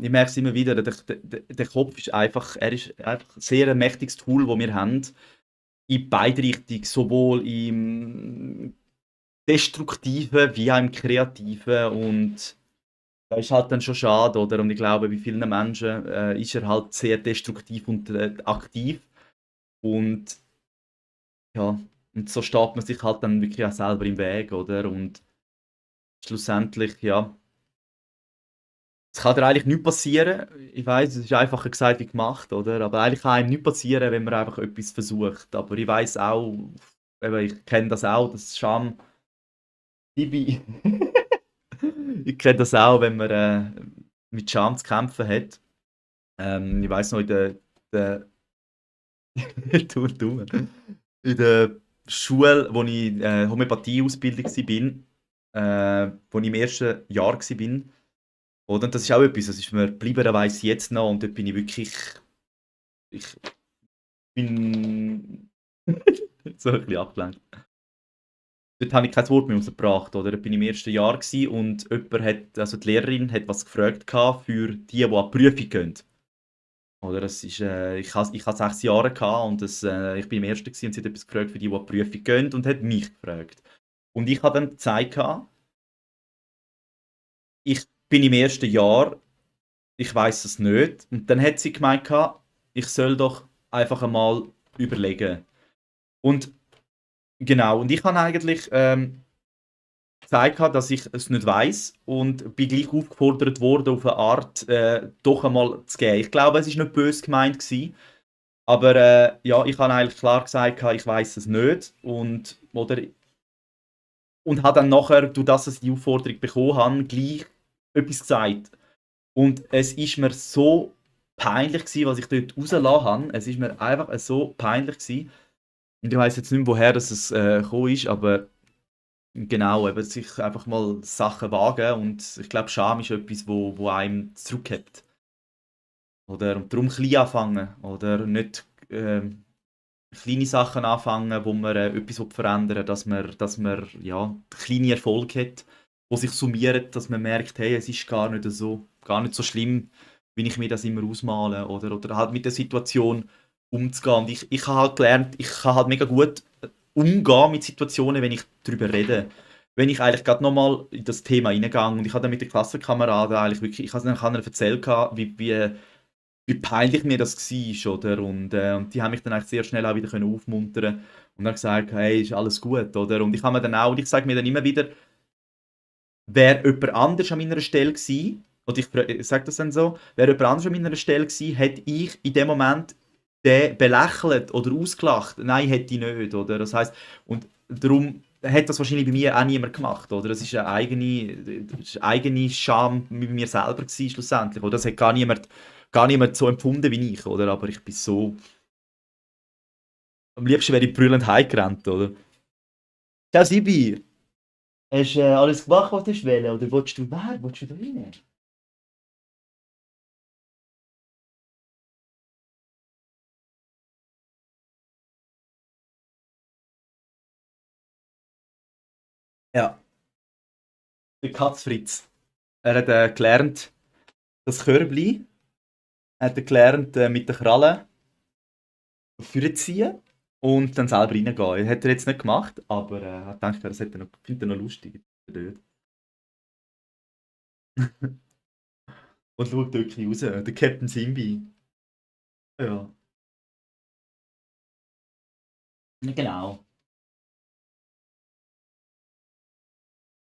ich merke es immer wieder, der Kopf ist einfach, er ist einfach ein sehr mächtiges Tool, das wir haben, in beide Richtungen, sowohl im Destruktiven wie auch im Kreativen. Und das ist halt dann schon schade, oder? Und ich glaube, bei vielen Menschen ist er halt sehr destruktiv und aktiv. Und ja, und so steht man sich halt dann wirklich auch selber im Weg, oder? Und schlussendlich, ja, es kann dir eigentlich nichts passieren. Ich weiß, es ist einfacher gesagt wie gemacht, oder? Aber eigentlich kann einem nichts passieren, wenn man einfach etwas versucht. Aber ich weiß auch, eben, ich kenne das auch, das Scham. Ibi. Ich kenne das auch, wenn man mit Scham zu kämpfen hat. Ich weiß noch, der du. In der Schule, wo ich Homöopathie-Ausbildung war, wo ich im ersten Jahr war. Oder? Und das ist auch etwas, das ist mir geblieben, das weiss ich jetzt noch. Und dort bin ich wirklich. Ich bin so ein bisschen abgelenkt. Dort habe ich kein Wort mehr rausgebracht. Oder? Dort bin ich im ersten Jahr gewesen, und jemand hat, also die Lehrerin hat was gefragt gehabt für die an die Prüfung gehen. Oder das ist, ich hatte 6 Jahre gehabt, und ich bin im ersten gewesen, und sie hat etwas gefragt für die an die Prüfung gehen, und hat mich gefragt. Und ich habe dann gezeigt, ich bin im ersten Jahr, ich weiß es nicht. Und dann hat sie gemeint, ich soll doch einfach einmal überlegen. Und genau, und ich habe eigentlich gezeigt, dass ich es nicht weiß, und bin gleich aufgefordert worden, auf eine Art doch einmal zu gehen. Ich glaube, es ist nicht böse gemeint gewesen, aber ja, ich habe eigentlich klar gesagt, ich weiß es nicht, und habe dann nachher, durch das ich die Aufforderung bekommen habe, gleich etwas gesagt. Und es ist mir so peinlich gewesen, was ich dort rausgelassen habe. Es ist mir einfach so peinlich gewesen. Und ich weiß jetzt nicht mehr, woher es gekommen ist, aber genau, eben sich einfach mal Sachen wagen. Und ich glaube, Scham ist etwas, wo einem zurückhält. Oder? Und darum klein anfangen. Oder nicht kleine Sachen anfangen, wo man etwas verändern will, dass man ja, kleine Erfolge hat, die sich summieren, dass man merkt, hey, es ist gar nicht so schlimm, wie ich mir das immer ausmale. Oder halt mit der Situation umzugehen. Und ich habe halt gelernt, ich kann halt mega gut umgehen mit Situationen, wenn ich darüber rede. Wenn ich eigentlich gerade nochmal in das Thema reingehe, und ich habe dann mit den Klassenkameraden eigentlich wirklich, ich habe ihnen erzählt, wie peinlich mir das war, oder? Und die haben mich dann eigentlich sehr schnell auch wieder können aufmuntern und dann gesagt, hey, ist alles gut, oder? Und ich habe mir dann auch, und ich sage mir dann immer wieder, wäre jemand anders an meiner Stelle gewesen, oder ich sage das dann so, wäre jemand anders an meiner Stelle gewesen, hätte ich in dem Moment den belächelt oder ausgelacht? Nein, hätte ich nicht, oder? Das heisst, und darum hat das wahrscheinlich bei mir auch niemand gemacht, oder? Das ist eine eigene Scham mit mir selber gewesen, schlussendlich, oder? Das hat gar niemand so empfunden wie ich, oder? Aber ich bin so, am liebsten wäre ich brüllend heimgerannt, oder? Ciao Sibi, hast du alles gemacht, was du willst, oder willst du wer? Willst du da rein? Ja, der Katzfritz. Er hat gelernt, das Körbli, hat er gelernt, mit der Kralle vorziehen und dann selber reingehen. Hat er jetzt nicht gemacht, aber hat gedacht, das findet er noch lustig. Dort. Und schaut wirklich raus, der Captain Simbi. Ja, genau.